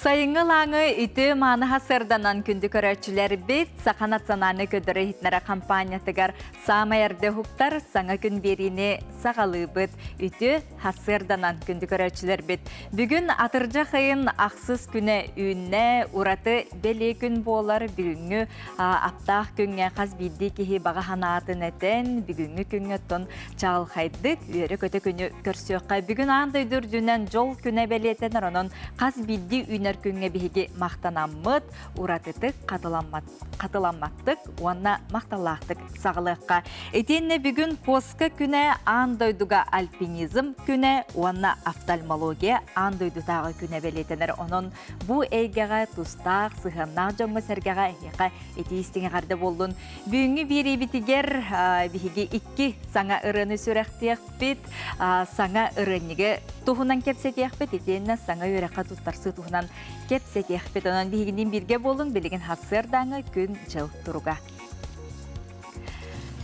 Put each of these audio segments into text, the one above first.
Сайыңы лаңы үті маны хасырданан күнді көрәтшілер бет сақа национальны көдірі хитнара компаниятыгар самайырды хуптар саңа күн беріне сағалы бұд үті хасырданан күнді көрәтшілер бет. Бүгін атыржа қайын ақсыз күні үйінне ураты бәле күн болар бүгінгі аптақ күнге қаз бидді кехи баға ханатын әтен бүгінгі күнге тон чағыл қайдық үйері көті күні көрсеуққа бүгін аңды дүрдінен жол күні бәлетен ронын қаз бидді үйнер күнге бігі мақтанаммыд, уратытық қатыламматтық, уанна мақталақтық сағылыққа. Етенне бүгін поска күні аңдойдуға альпинизм күні, уанна офтальмология аңдойдутағы күні бәлетенер. Оның бұ әйгеға тұстақ, сығымнақ жоңғы сәргеға әйеға етейістіңе қарды болдың. Бүгінгі бері бітігер бігі ikki саңа ұрыны сүрәқтіяқ бет, саңа ұрыныға тұхынан кепсетияқ бет, етенне саңа өрәқа тұттарсы тұхынан кепсетияқ бет. Онан бігінен бірге болың, білігін хасырдаңы күн жыл тұруға.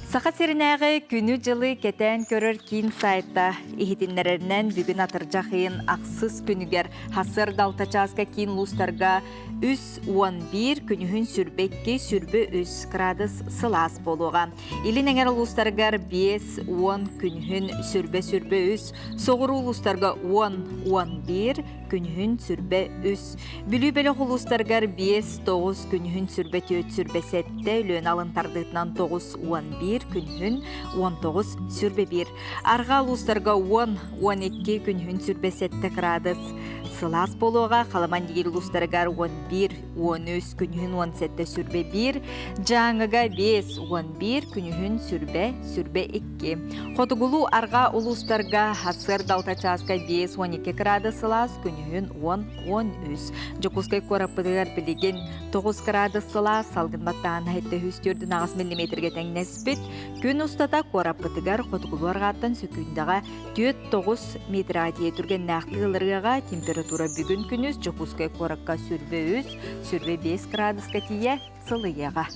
Сақа серінәғі күні жылы кетен көрір кейін сайта ихетінлерінен бүгін атыржа қиын ақсыз күнігер хасыр далтачасқа кейін лустарға 3-11 күнігін сүрбекке сүрбі 3 градус сылас болуға. Илін әңер лустарғар 5-10 күнігін сүрбе 3, соғыру лустарға 10-11 күнігін сүрбе 3. Бүлі бәлі құлустарғар 5-9 күнігін сүрбе 7 өлін алынтардығынан 9-11 күнігін 19 сүрбе 1. Арға лустарға 10-12 күнігін сүрбе 7 градус сылас болуға. Қаламан дегел лустарғар 11-13 күнігін 17 сүрбе 1. Жаңыға 5-11 күнігін сүрбе 2. Қотығылу арға улустарға хасыр далтачасқа 5-12 градус сылас күнігін 10-13. Жокускай корапыдығар білеген 9 градус сылас салғынматтан әйтті хүстірдің ағыз миллиметрге тәңнеспет. Күн ұстата корапыдығар қотығылу арғаттан сөкүйіндіға 4-9 метр адие түрген нәқтығылырғаға температура бүгін күніз Жокускай коракка сүрбе 5 градусқа тие сылыяға.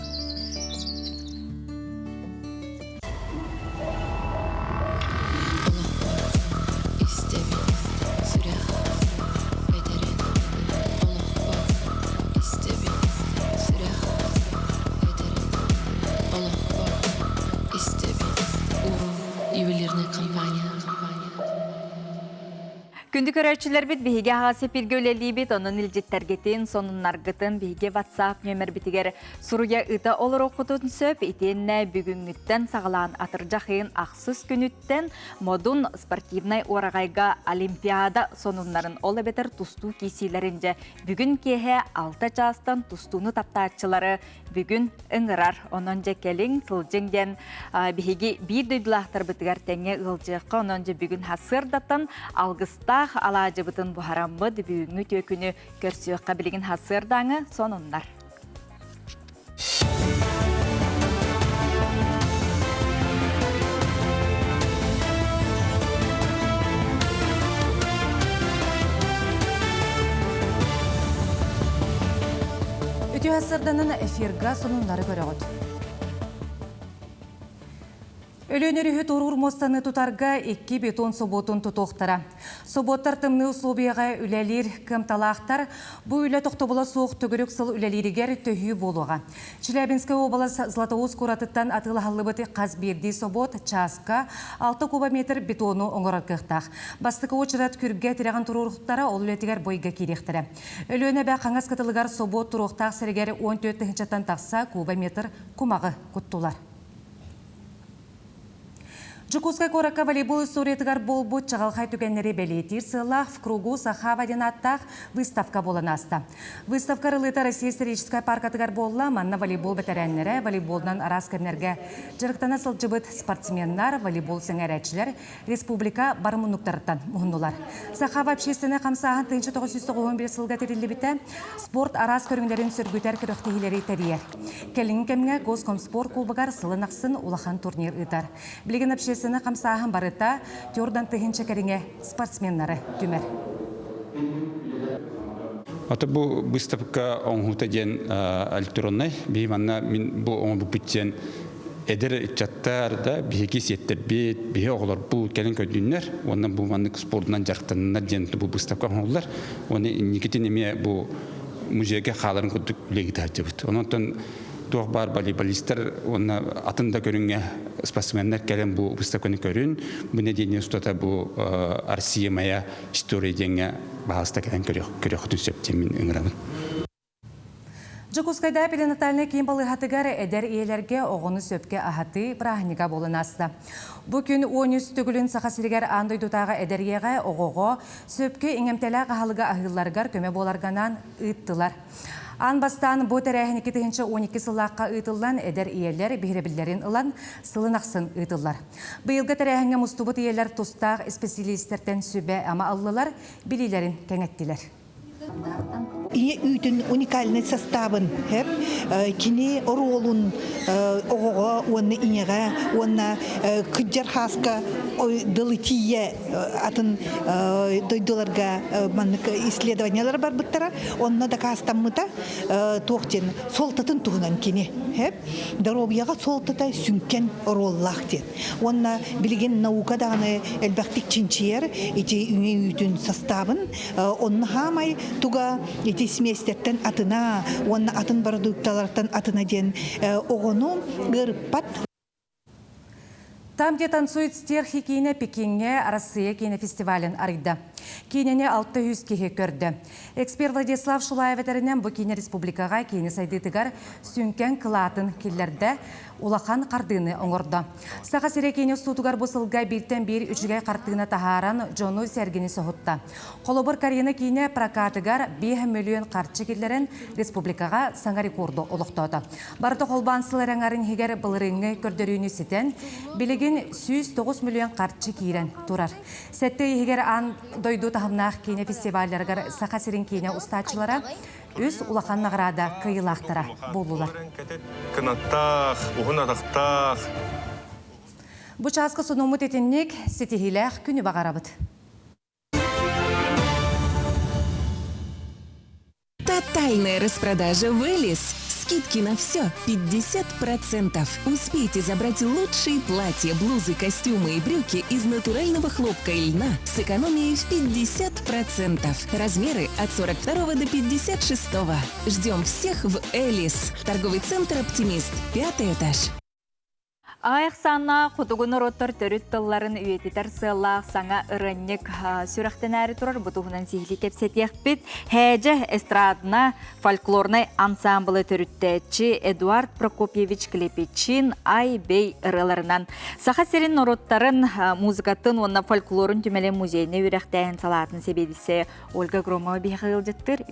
Күнді көрәтшілер бет бігі ағасы пирге өлелі бет, оның үлжеттергетін, сонын нарғытын бігі WhatsApp нөмір бітігер сұруя ұта олар оқытын сөп, етенне бүгінгіттен сағылан атыржақын ақсыз күніттен модун спортивнай орағайға олимпиада сонынларын олы бетер тұсту кейсейлерінде бүгін кеге 6 жастан тұстуны таптаатчылары бүгін ұңырар. Оның жекелің сылжыңден бігі бір дөйділақтар бітігер тәңе ұлжыққа, оның же бүгін хасырдаттан алғыстақ алажы бұтын бұхарамы бүгінгі төкіні көрсеуққа білген хасырдаңы сонынлар. Үті хасырданын эфирға сонынлары көріғыд. Өлөнері тұрур мостаны тұтарға 2 бетон соботын тұтоқтара. Соботтар тымны условияға үләлер кымталақтар, бұл үлі тоқтобыла соқ төгірік сыл үләлерігер төхі болуға. Челябинская обласы Златоуз құратыттан атылы халыбыты қазберді собот часқа 6 кубометр бетону оңырар қықтақ. Бастықы очырат күрге тіреген тұрурықтара ол үлетігер бойға керектірі. Өлөне бә қаңыз қытылығар собот тұруқтақ сәргері 14-тен тақса кубометр құмағы құттылар. Жукускай коракка волейбол историятыгар болбут чағалхай түгеннері бәлетир сылақ в кругу Сахава денаттақ выставка боланаста. Выставка рылыта Россия историческая паркатыгар болла, манна волейбол бәтәрәннері, волейболдан арас кәрнерге жырықтана сылжыбыт спортсменнар, волейбол сәңәрәтшілер, республика барымынуктарыттан мұхындылар. Сахава общественный қамсағын 1991 сылға терілі біті спорт арас көріңдерін сүргүтер күріқтігілері тәрiyер. Кәліңін кәміңе Госкомспорт клубығар сылын ақсын улахан турнир ұйтар. Білген общественный сыны қамсағын барыта, тёрдан тыхын чекеріңе спортсменнары түмер. Ата бу выставка оңғута ден электронный, бейманна бұл оңғы бұппеттен Эдер чаттар да биһиги сеттер бит, биһи оголор бу келин көдүннөр, ондан бу маннык спортунан жарктаннар ден бу выставка холлар. Оны никитин эме бу музейге халарын күдүк легит ачыбыт. Онтон туох бар волейболисттер, оны атында көрүнгө спортсмендер келен бу выставканы көрүн. Бу недени устата бу Россия моя история денге баһаста келен көрөк түсөптемин ыңырабын. Жокускайда перинатальный кимбалы хатыгары эдер иелерге оғыны сөпке ахаты прахника болынасты. Бүкін 13 түгілін сақасыргер андойдутаға эдергеға оғығы сөпке еңемтелі қағалыға ахылларғар көме боларғанан ыттылар. Анбастан бұ тәрәхіні 12 сылаққа ыйтылдан эдер иелер бейребілерін ылан сылынақсын ыйтылар. Бұйылғы тәрәхінге мұстубыт иелер тұстақ специалистерден сөбе ама аллылар білилерін кәңеттілер. И үйтін уникальный составын хеп кини оролун ого онны инега онна кыджар хаска дылытие атын дойдоларга маннык исследованиялар бар буттара онна да кастаммыта тоқтен солтатын тугунан кини хеп даробияга солтата сүнкен ороллах дет онна билген наука даганы элбактик чинчиер ити үйтін составын онна хамай туга ити сместеттен атына, онна атын продукталардан атына ден оғыну ғырпат. Там, где танцует стерхи кине Пекинге, Россия кинофестивален арыйда. Кинене 600 кеге көрді. Эксперт Владислав Шулаев әтерінен бұл кине республикаға кине сайдытыгар сүнкен кылатын келлерді улахан қардыны оңырды. Сақа сире кине стутугар бұсылға бірттен бір үшіге қартыны тахаран жону сәргені соғытты. Қолыбыр карьені кине прокатыгар 5 миллион қартшы келлерін республикаға саңа рекорды олықтады. Барды қолбансылар аңарын хегер бұлырыңы көрдіріні сетен, білігін 109 миллион қартшы кейрен тұрар. Сәтті хегер ан дойду тахымнақ кине фестивальдергар сақа сирин кине ұстачылара үз улақан нағырада кыйылақтыра болулар. Бұ часқы сұнумыт етіннік сетихиләқ күні бағарабыд. Тотальная распродажа в Элис. Скидки на все 50%. Успейте забрать лучшие платья, блузы, костюмы и брюки из натурального хлопка и льна с экономией в 50%. Размеры от 42 до 56. Ждем всех в Элис. Торговый центр «Оптимист». 5-й этаж. Аяқ сана құтығын роттар төріт тылларын үйететер сыллақ саңа ұрыннік сүріқтен әрі тұрар бұтығынан зихли кепсет еқпет. Хәжі эстрадына фольклорнай ансамблы төріттәтші Эдуард Прокопьевич Клепечин ай бей ұрыларынан. Сақа серін роттарын музыкатын онна фольклорын түмелі музейіне үйректәйін салатын себедісі Ольга Громова бейхағыл жеттір.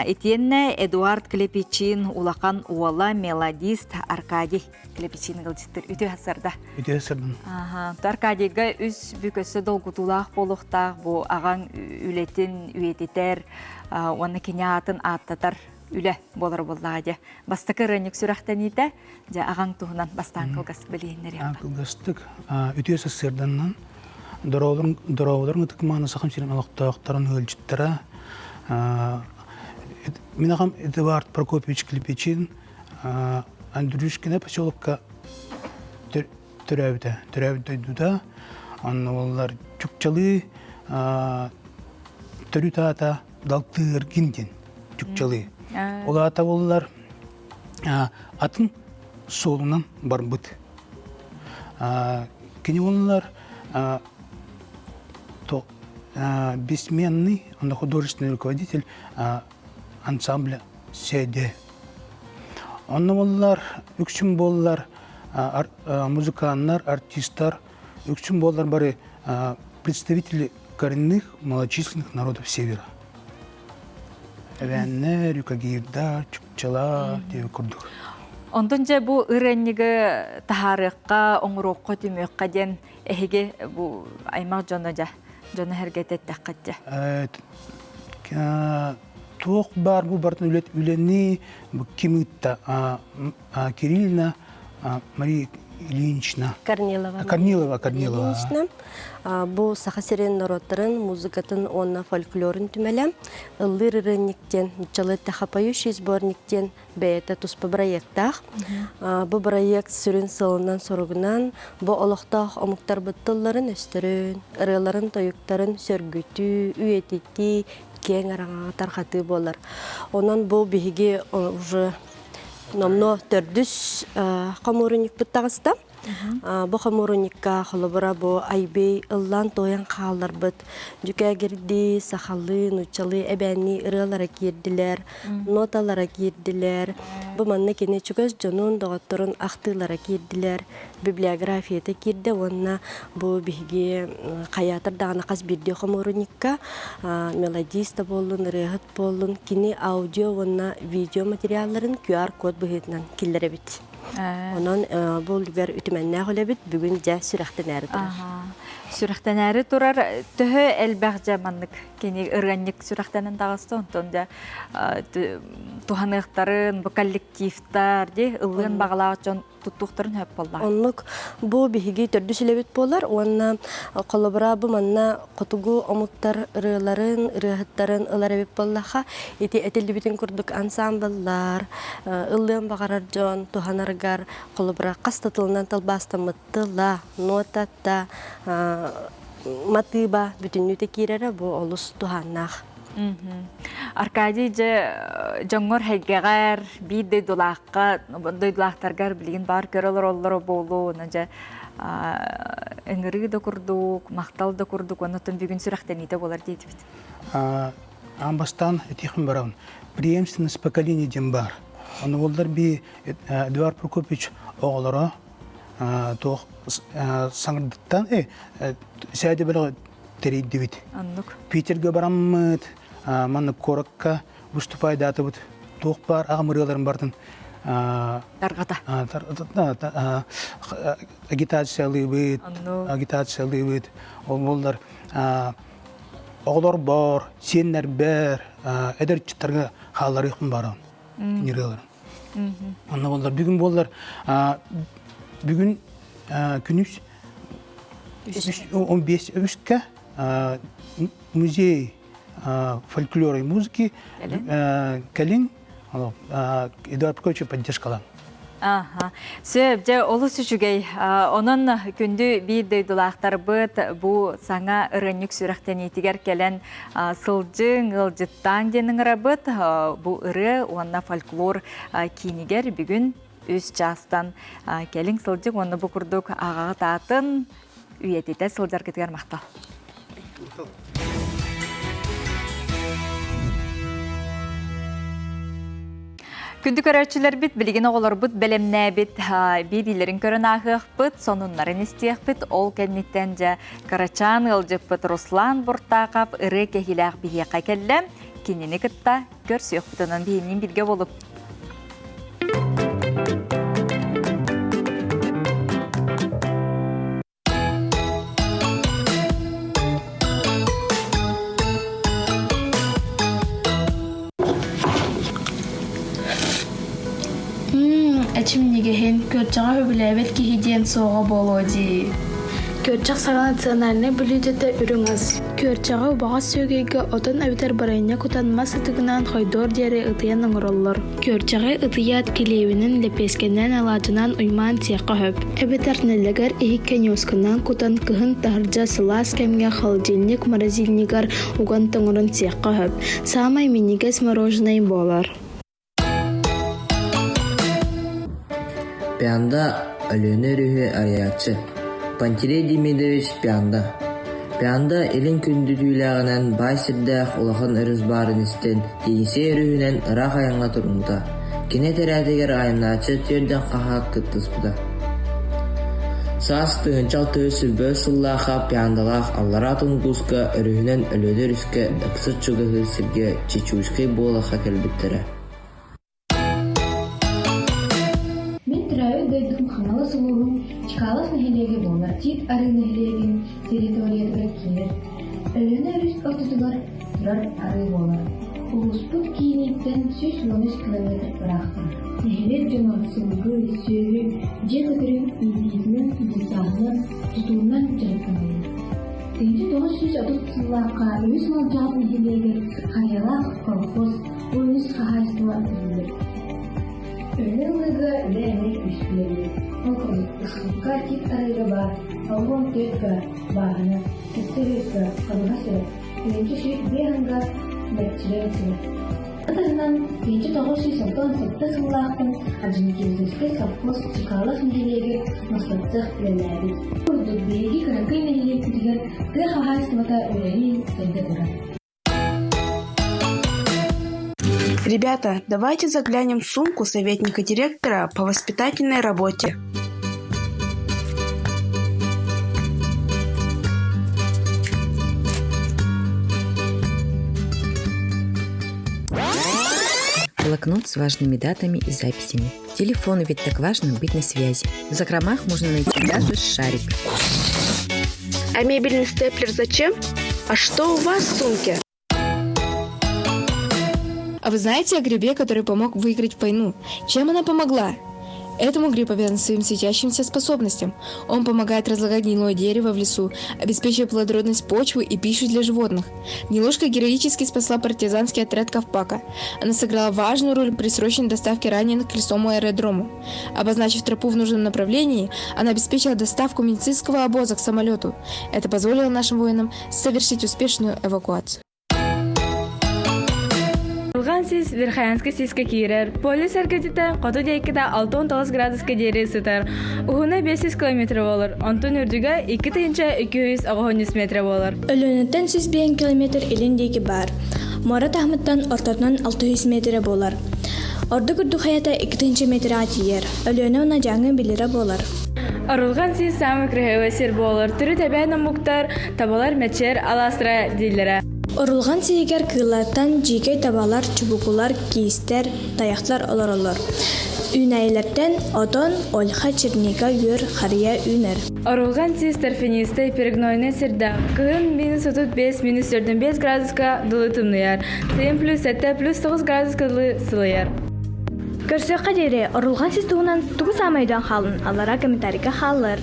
Етенне Эдуард Клепечин улақан уала мелодист Аркадий Клепечин ғылжеттір. Үті ғасырда. Үті ғасырдан. Аркадийға үз бүкісі долгутулақ болуқтақ, бұл ағаң үлетін үйететер, оны кене атын аттатар үлі болар болдағады. Бастықы рәнік сүрақтан еді, ағаң туғынан бастан қылғас білейінер еді. Қылғастық. Үті ғасырданнан дұрауларын ұтықманы сақым серен алықтақтарын өлжеттірі. Мен ағам Эдуард Прокопьевич Клепечин Андрюшкина поселокка түрәуді дойдуда. Олар чүкчалы түрі тата далтыр гинден чүкчалы. Олата олар атын солынан бар бұд. Кені олар бессменный, он художественный руководитель ансамбля «Седе». Онны болар, үксін болар, музыкандар, артисттар, үксін болар бары представители коренных малочисленных народов Севера. Вәннер, Юкагирда, Чукчала, деві күрдік. Ондан жа бұл үрәннігі тахарыққа, оңыроққа түмеққа ден әйге бұл аймақ жоны жа, жоны әргетет тәққат жа. Тоқ бар бұл бартын үленні Кимытта, Кириллина, Мария Ильинична. Корнилова. Корнилова. Ильинична. Бу сахасерен народтарын, музыкатын, онна фольклорын түмелем. Ыллыр рынниктен, чалы тахапающий сборниктен бәйті туспа проекттах. Бу проект сүрін сылынан соругынан, бу олықтақ омуктар бұттыларын өстірін, ырыларын тойуктарын сөргүтü, үйетети, кең араңа тарқаты болар. Онан бу биһиги уже номно төрдүс қамурыник бұттағыста. Бу хамуруникка холобора бу айбей ыллан тоян қалар быт. Жүкә герди, сахалы, нучалы, әбәни ырылара кирдилер, ноталара кирдилер. Бу манна кене чугас жонун доғаттырын ақтылара кирдилер. Библиографията кирде, онна бу биге қаятыр дағына қас бирде хамуруникка мелодиста болын, рыгыт болын, кини аудио, онна видео материалларын QR-код бұхетінен келдері бит. Онан бұл үлгер үтіменне қолы бит, бүгін жа сүрәқтен әрі тұрар. Сүрәқтен әрі тұрар, түхі әлбәқ жаманлық, кені ұрғанник сүрәқтенін дағысты, онтонда туханықтарын, бұл коллективтар, ұлғын бағалағы жон туттуқтарын хөп болар. Онлық бұл бігі түрді сүлебет болар, онна қолыбыра бұл манна құтығу омуттар ұрыларын, ұрығыттарын ұлар әбет болаға, еті әтелді бітін күрдік ансамблар, ұлғын бағарар жон, туханарғар, қолыбыра қастатылынан талбастамыттыла, нотатта, матыба бүтіннүті керері бұл олыс туханнақ. Аркадий жоңғыр хайгағар, бей дөйдулақтарғар білген бар көрілер олары болу, өңірі да күрдік, мақтал да күрдік, онытын бүгін сүрәқтен еді болар дейді бет. Амбастан этихим бараун. Преемственность поколений дем бар. Он волдар би Эдуард Прокопич оғылары тоқ саңырдықтан сәйді білі терейді бит. Питерге бараммыд, манны коракка выступайды аты бұд. Тоқ бар, ағымырыларын бардың. Тарғата. Агитациялы бұд. Ол болдар оғылар бар, сенлер бәр, әдір чыттарға қалары еқін барам. Нереларын. Анна болдар. Бүгін болдар. Бүгін күніз 15-ке музей фольклора и музыки Калин Эдуард Прокопича поддержкалан. Сөп, жа олы сүшігей, onun күнді бір дөйдулақтар бұд, бұл саңа ұрынник сүрәқтен етігер келен сылжың, ылжыттан денің ұры бұд, бұл ұры, онына фольклор кейінігер бүгін өз жастан келің сылжың, оны бұл күрдік ағағы таатын үйететі сылжар кетігер мақтал. Күнді көрәтшілер біт, білген оғылар бұд, бәлемнә біт, бейбейлерін көрін ағық бұд, сонунларын істеяқ біт, ол кәдметтен жа Карачан ғылжып бұд Руслан бұрттағап, ұры кәхіләқ бейеқа кәлі, кенені күтті көрсі өқтінің бейінен білге болып. Әчім негехен көрчаға хөбіләбет кейден соға болуды. Көрчақ саған национальный бүлідеті үріңіз. Көрчаға бағас сөйгейгі отын әбітер барайына күтанмас ұтығынан қойдор дері ұтыян ұңырылыр. Көрчаға ұтыят келеуінің лепескенен алатынан ұйман тияққа хөп. Әбітер нәлігер ehikкен өскінен күтан күхін тағыржа сылас кәмге холодильник морозильникер ұған тұңырын тияққа хөп. Самай минигес мороженый болар. Пианда Алена Рюхе Ариачы. Пантелей Демидович Пианда. Пианда елін күнді түйіліғінен байсырдақ олақын ұрыз барын істен дейісе үрігінен ұрақ аяңға тұрмыда. Кене тәрәдегер айымначы түрден қаға күттіс бұда. Саас тұғынчал төсі бөз сыллаға пиандалақ аллара тұңғызға үрігінен өлөдер үске ұқсыр чүгігі сірге чечушқи болаға кәлбіттірі. Ханалы сұлуғын чықалыс нәхелеге болар, тит ары нәхелеген территориядығыр кейер. Өліні үріс ортытығар тұрар ары болар. Улуспут кийниттен 113 километр бырақтым. Нехелер жаман сылгы, сөйі, же көтірін үйдейдінің, бұлтағынан, тұтуынан жарықтанайын. Тенче 930 сыллаққа өз малжағын елегер қариялақ колхоз, ойыз қағайсыла үйдер. Өлі ұлығы үлі әмек үскілері. Олқын ұсқылыққа тек арайға бар, алғын төткі бағыны, тіпті өскі қадыға сөріп, тенче шеш бейанға мәтчілер сөріп. Атарынан тенче 918 сыллақпын ажын кезісті совхоз чықалық нелегер маслатсық білеләді. Көрдік бейгі кіріңкіл нелегер күтігер кір қағайсылата өлелі сәйді бұрын. Ребята, давайте заглянем в сумку советника директора по воспитательной работе. Блокнот с важными датами и записями. Телефону ведь так важно быть на связи. В закромах можно найти даже шарик. А мебельный степлер зачем? А что у вас в сумке? А вы знаете о грибе, который помог выиграть войну? Чем она помогла? Этому гриб обязан своим светящимся способностям. Он помогает разлагать гнилое дерево в лесу, обеспечивая плодородность почвы и пищу для животных. Гнилушка героически спасла партизанский отряд Ковпака. Она сыграла важную роль при срочной доставке раненых к лесному аэродрому. Обозначив тропу в нужном направлении, она обеспечила доставку медицинского обоза к самолету. Это позволило нашим воинам совершить успешную эвакуацию. Сіз Верхаянскі сізкі кейрер, полис әркетіті қоты дейкіде 6-19 градусқа дейірі сытар. Уғына 500 километр болыр, онтын үрдігі 2-200 метр болыр. Өлөнеттен 100 километр еліндегі бар. Морат Ахметтан ортатынан 600 метр болыр. Орды күрді қаята 2 метр атиер. Өлөні ona жаңы білері болыр. Арылған сіз самы крахеве сер болыр. Түрі тәбәйна мұқтар, табалар мәчер, аластыра дейлері. Орылған сиегер кыйлаттан жиге табалар, чубукулар, кейістер, таяқтар олар. Үнәйлерден отон, ольха, черника, үйір, қария үнер. Орылған сіз тарфинисті перегнойны серді. Кығын -35-4-5 градуска дылы тымныяр. Сейін +7-+9 градуска дылы сылыяр. Көрсөк қадері, орылған сіз туғынан туғы самайдан қалын, алара комментарийға қалыр.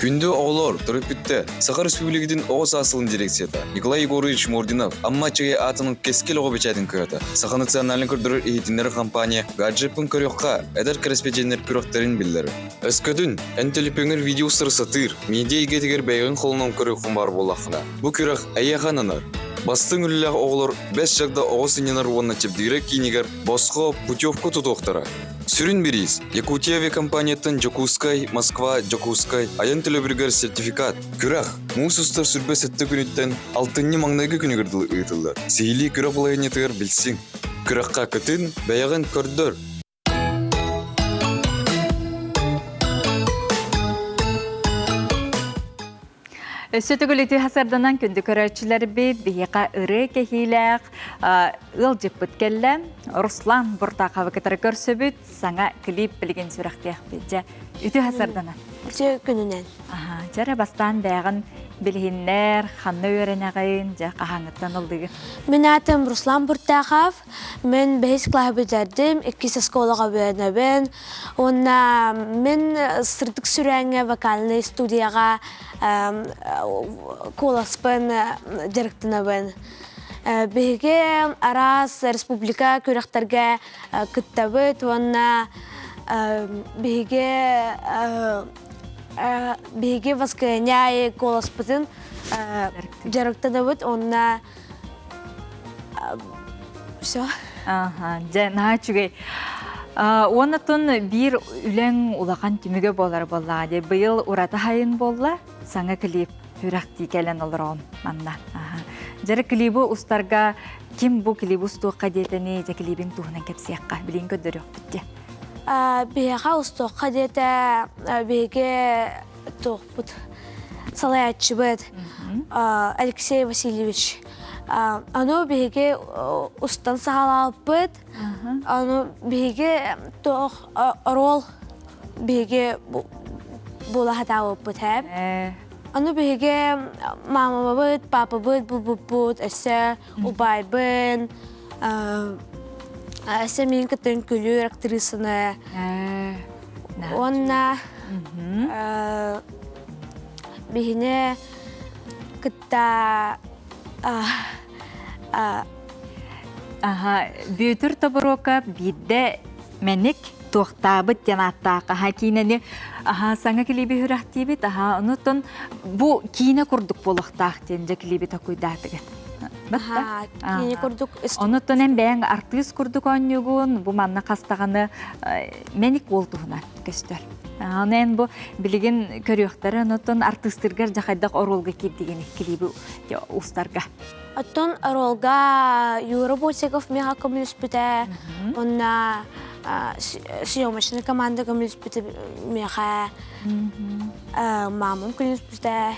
Күнді оғылар, тұрып бітті. Сақар Республикадың оғыз асылын дирекцияда Николай Егорович Мординов аммачығы атының кескел оғы бечәдің көйді. Сақар националын көрдірір ехетіндері компания гаджепін көріққа әдір кіріспеченер көріқтерін білдірі. Өскөдің әнтеліпеңір видео сырсатыр, медиа егетігер бәйгін қолынан көріқын бар болақына. Бұл көріқ әйяқанынар. Бастың үліләқ оғылар 5 жағда оғыз иненар уанна чепдігірі кейнегер босқо путевку тұтуқтыра. Сүрін берейіз. Якутия авиакомпанияттан Жокускай, Москва, Жокускай, аян төлөбіргер сертификат. Күрақ, мұсыстар сүрбе сәтті күніттен алтынны маңнайғы күнігірділі ұйтылды. Сейлі күрақ бұлайынетігер білсің. Күраққа күтін, бәяғын көрдір. Сөтігіліті хасарданан күнді көрәтшілер бейд, бейеқа үрі кехиләқ, ұл жеппіт келі, Руслан бұртақавы кітірі көрсөбіт, саңа клип білген сүрәқтеяқ бейді. Үті хасарданан? Үті күнінен. Жәрі бастан бәғын білгенлер, қанны өрен ағайын, қағаңыттан ұлдығы. Мен атым Руслан Бұртақав, мен бәйіз клағы бөдердім, 2 сколаға бөденебен. Онна мен сырдық сүрәңе вокальный студияға коласпын директорнабын. Беге арас республика көріқтерге күттабыт, онна беге воскресенье коласпытын директорнабыт, онна все. Наға чүгей. Онытын бір үләң улақан түмігі болар болла. Бұйыл ұраты хайын болла, саңа клип үрәқті кәлін олыр оң манна. Жәрі клибі ұстарға кем бұл клибі ұстуыққа детіне жә клибін туғынан кәпсияққа білейін көдір өқ бітті? Беға ұстуыққа деті беге тұқ бұд салаятчы бұд Алексей Васильевич. Аны беге ұстан сағалап бұд, аны беге тұқ рол беге бола хатауып бұд әп. Аны беге мама быт, папа быт, бут, эссе убай бын, эссе мен кытын күлүр актрисаны. Онна бегине кытта Бүтүр табырока бидде меник туохтабыт жанаттаака кинени саңа килиби хүрахтибит онутон бу кине курдук болохтаах денже килиби такуйдаатыгат. Кине курдук. Онутон бэң артист курдук оннюгун бу манна кастаганы меник болдугуна көстөр. Анен бу билеген көрүөхтөр онутон артисттергер жакайдак оролга кирдигени килиби устарга. Оттон оролга Юра Ботиков мега коммуниспите, онна съемочная команда коммуниспите мега, мамам коммуниспите,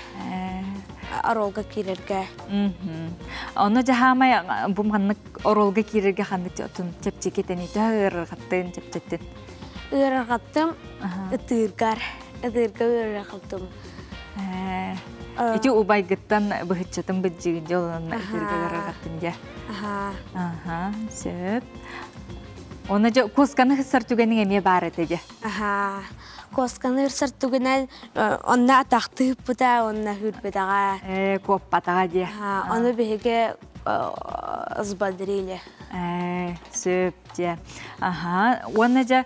оролга кирерге. Оны жахамай бу маннык оролга кирерге ханнык отун чепчекетени төгөргаттын чепчеттин. Өргаттым, ытыргар өргаттым. Ити убай гыттан быхытчатын быджигин жолун ытыргаттын же. Сөп. Оны же косканы хысар түгенин эме бар этеже. Косканы хысар түгенен онна атакты пыта, онна хүрбедага. Коппатага же. Оны беге ызбадриле. Сөп же. Оны же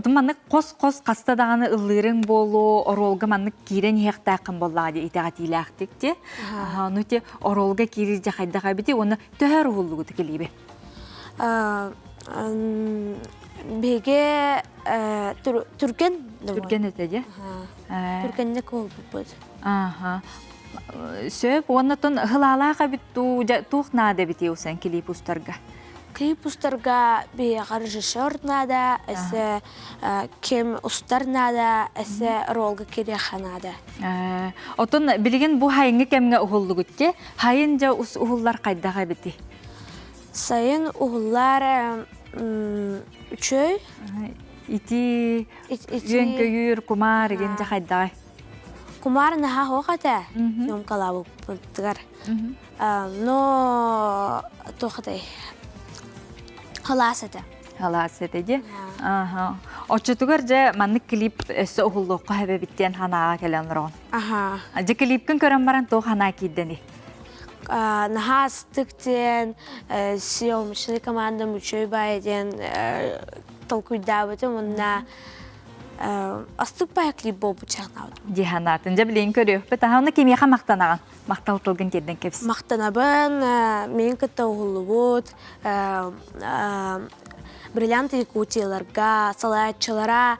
маннык кос кастадаганы ыллырың болу, оролга маннык кирен хектакын боллагы итагат илактык же. Нути оролга кири жакайдага бити, оны төхөр улугу тикелиби. Беге түркен этеже. Түркенне кол бут. Сөп, оннотон хылалаға битту тухнада бити усан клип устарга. Клип устарга бе режиссер нада, эсе кем устар нада, эсе ролга киреха нада. Отон билген бу хайыңы кемге ухуллугутте, хайын жа ухуллар кайдага бити. Сайын ухуллар үчөй. Ити жөнкөгүр кумар ген жа кайдагай. Кумар наха хохата, ном калабу пунктгар. Но тохатай. Халасата. Халасата же. Очотугар же маннык клип өсө ухуллукка хебе биттен ханага келенрон. Же клипкин көрөн баран то хана киддени. Наха стыктен съемочный команда мүчөй байден толкуйдабытым онна астык бай клип болбу чагнабыт. Жиханатын же билен көрөп, оны кемеха мактанаган. Макталтылгын керден кепс. Мактанабын, мен кытта ухулубут, бриллианты Якутияларга, салаятчылара,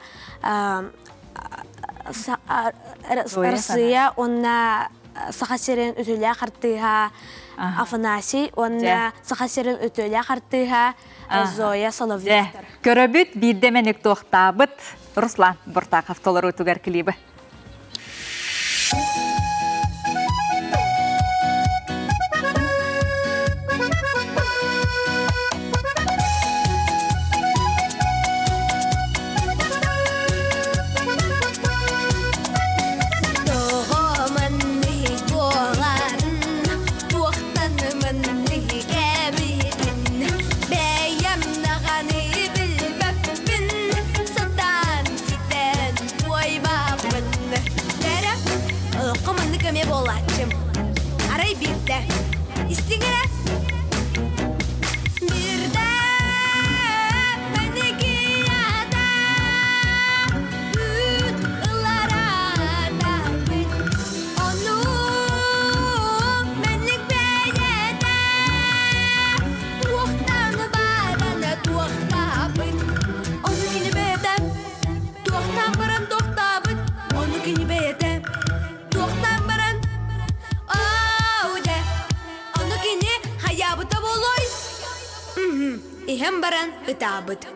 Россия, онна сахасерен өтөлә картыга, Афанасий, онна сахасерен өтөлә картыга, Зоя Соловьевтар. Көрөбүт биддеменек тоқтабыт Руслан Бортаков толору тугар клибы. Hem baran ıtabıt.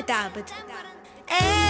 ытабыт. Эй,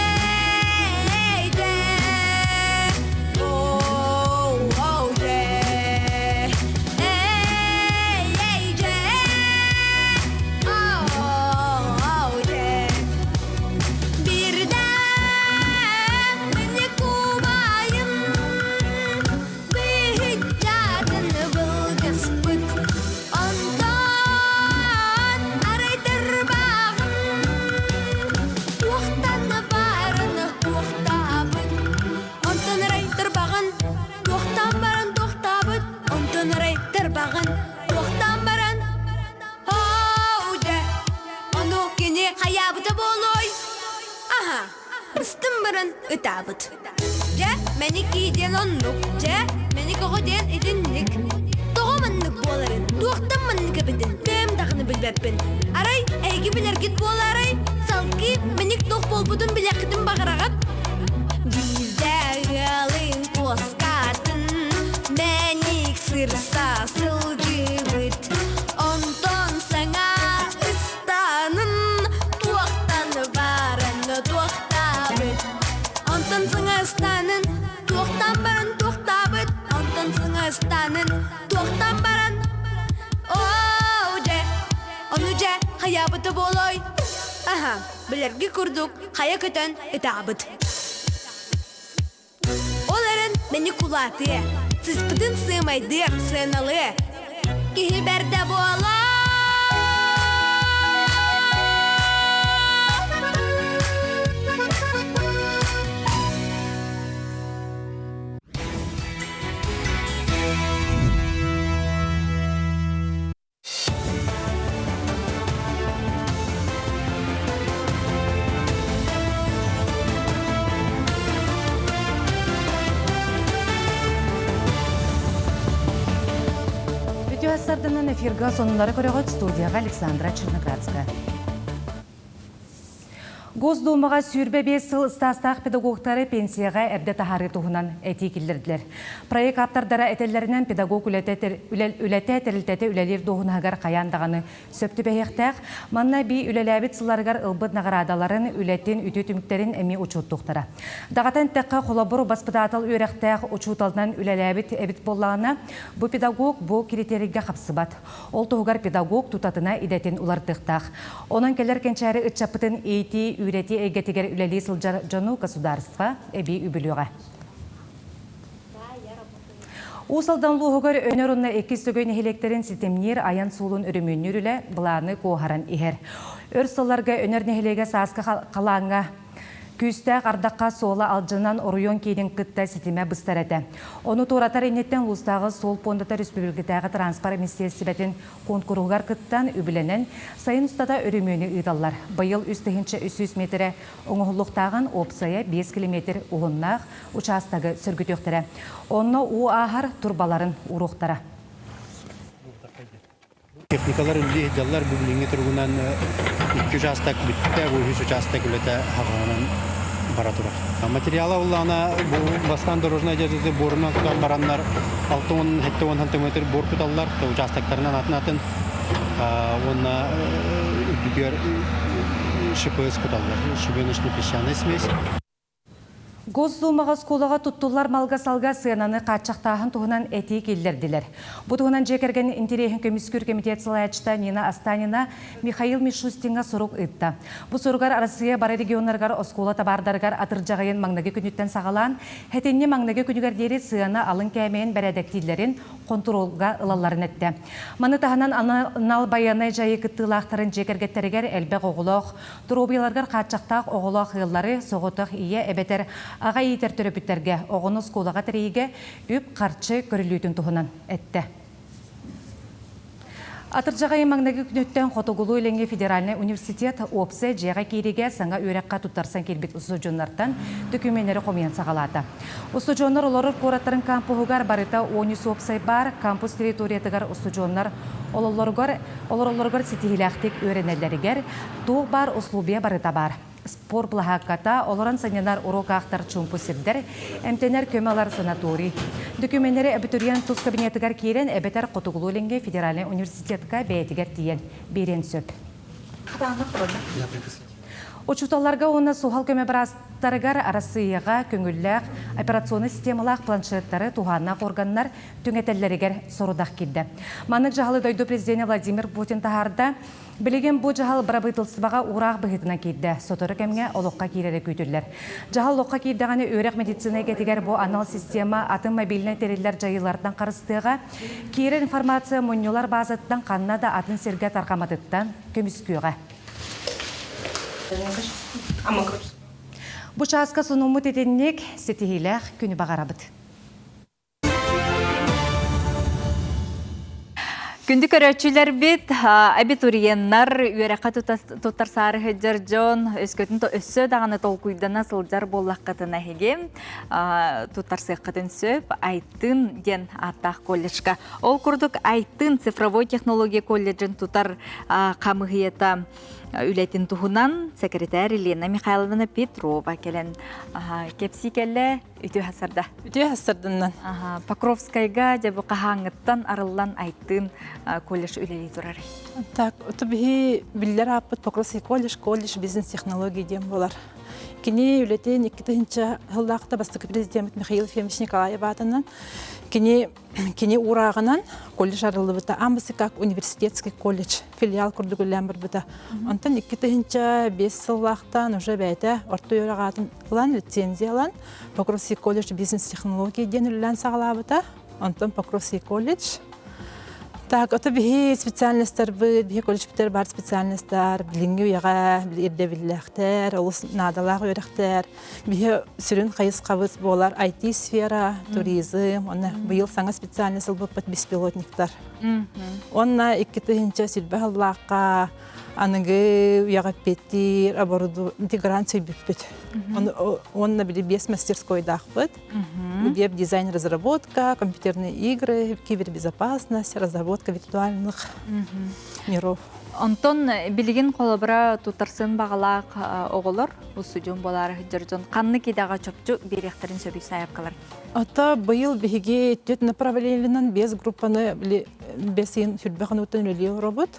ытабыт. Же, мені кейден оннук, же, мені коғоден едінник. Тоғымыннык боларын, туақтамынныка бітін, көм тағыны білбәппін. Арай, әйгі білергет боларай, салки, менік тоқ болбудын біләкітін бағырағат. Біздәғалын қосқатын, менік сырса сылжыбыт. Онтон саңа ұстанын, туақтаны барыны туақтабыт. Онтон сыңа ұстанын, туақтан барын туақтабыт. Онтон сыңа ұстанын, туақтан барын. Оу же, оны же, қаябыты болой. Аха, білерге күрдік, қая көтін ытабыт. Оларын мені кулаты, сіз бұдын сымайдық сыналы. Кихи бәрді болой. Видеосардынан эфирға сонунлары көрөгөт студияға Александра Черноградская. Госдумаға сүйірбе 5 сыл стастақ педагогтары пенсияға әрді тахары туғынан әти келдірділер. Проект аптардара әтелерінен педагог үләті әтірілтеті үләлер доғынағар қаяндағаны сөпті бәйіқтәқ, манна бей үләләбіт сыларғар ұлбыт нағарадаларын үләттен үті түміктерін әме ұчуттуқтара. Дағатан тәққа қолабыру баспыдатыл өрәқтәқ ұчуталдан үләләбіт әбіт болағына бұ педагог бұ критерийге қапсыбат. Ол тұғығар педагог тұтатына идәтен улардықтақ. Онан келер кенчәрі үтчапытын эйти үйрети әйгетігер үләлі сылжану государства әбей үбілуға. Усалдан луғығыр өнер онна 2 сөгөйін хелектерін сетемнер аян сулын үрімөннер үлі бұланы қоғаран ихер. Өр сылларға өнер нехелеге сасқы қалаңға Күстәк ардаққа сола алжынан оруйон кейден кытта сетеме бұстар әді. Оны торатар енеттен ұлыстағы сол пондата республикатағы транспорт министерсібетін конкурғар кыттан үбіленен сайын ұстада өрімөні ұйдалар. Байыл үстігінші 300 метрі оңғылықтағын опсая 5 километр ұғыннақ участағы сүргітөқтірі. Оны у ағар турбаларын ұруқтара. Техникалар үлі жаллар бүліңе тұрғынан 2 участок бітті, 3 участок үлеті хағанан бара тұрар. Материалы ұллағына бұл бастан дорожна жәрдеді борынан тұтан баранлар 6-10 сантиметр бор тұталар, участоктарынан атын онына үлгер ШПС құталар, шыбенішні песчаный смесь. Госдумаға сколаға тұттылар малға салға сыянаны қатшақтағын тұғынан әтей келдерділер. Бұл тұғынан жекерген интерейхін көміскүр комитет сылайачта Нина Астанина Михаил Мишустинға сұрық ұйтты. Бұл сұрғар арасыға бары регионларғар оскола табардарғар атыржағайын маңнағы күніттен сағалан, хәтенне маңнағы күнігер дері сыяны алын кәмейін бәрәдәктейлерін контролға ылаларын әтті. Маны тағынан анал баяны жайы күттілақтарын жекергеттерігер әлбәқ оғылық, тұробияларғар қатшақтақ оғылық ғыллары соғытық ие әбетер аға етер түріпіттерге оғыны сколаға тірейге үп қарчы көрілуйтін тұғынан әтті. Атыржағай маңнағы күнөттен Хотогулу Ленге Федеральный университет опсы жеға кейреге саңа өрәққа тұттарсан келбет ұсы жонлардан документері қомиян сағалады. Ұсы жонлар оларыр қораттарын кампуғығар барыта 10 опсай бар, кампус территориятығар ұсы жонлар оларыларғар сетихиләқтік өренелерігер туғы бар ұслубия барыта бар. Спор плахаката, оларан санянар урока ақтар чумпу сирдер, әмтенер көмалар санаторий. Документері абитуриент туз кабинетігар кейрен әбетер Хотогулу Ленге Федеральный университетка бәйтігер тиен берен сөп. Очуталарга оны сухал көмө барастарыгар арасыяга көңүлләк операционный системалак планшеттары туханнак органнар түңетеллеригер сорудак килде. Манык жахалы дойду президент Владимир Путин тахарда билеген бу жахал барабытылсыбага урак быгытына килде. Сотору кемге олокка кирере күйтүллер. Жахал олокка кийдегани өрек медицина кетигер бу анал система атын мобильный териллер жайылардан карыстыга кире информация муньолар базаттан каннада атын серге таркаматыттан көмүскүгө. Бу часка сунумут етеннек сетихилях күні бағарабыд. Күнді көрөчүлер бит, абитуриеннар үйераққа туттар сары хеджерджон, өскөтін өссө дағаны толкуйдана сылжар боллаққатына хеге, туттар сыққатын сөп, айтын ген аттақ колледжка. Ол күрдік айтын цифровой технология колледжін туттар қамығыета үлетин тухунан секретарь Елена Михайловна Петрова келен кепси келе үтө хасарда. Үтө хасарданнан. Покровскайга жабы қахаңыттан арылан айтын колледж үлели турар. Так, это бихи биллер апыт Покровский колледж бизнес технологии дем болар. Кини үлетен 2-нче жылдакта бастык президент Михаил Ефимович Николаев атынан кини урагынан колледж арылды быта амбысы как университетский колледж филиал курдугуллан бір быта. Онтан 2-нче 5 жылдактан уже бәйте орта өрөгатын план лицензиялан Покровский колледж бизнес технологии денүллән сагалабыта. Онтан Покровский колледж так, это бихи специальностар бит, бихи колледж битер бар специальностар, билинги уяга, билирде биллахтер, олус надалах уярахтер, бихи сүрін қайыз қабыз болар, IT сфера, туризм, онна быйыл саңа специальность албыппат беспилотниктар. Онна 2-нче сүлбе халлаққа, аныгы уяга петтир, интеграция биппит. Онна били 5 мастерской дахпыт, веб дизайн, разработка, компьютерные игры, кибербезопасность, разработка виртуальных миров. Антон билеген колобра тутарсын багалак оголор бу студион болар жыржон канны кидага чопчу беректерин сөбүй саяпкалар. Ата быйыл биге төт направлениянан без группаны бесин сүрбәгән үтен робот.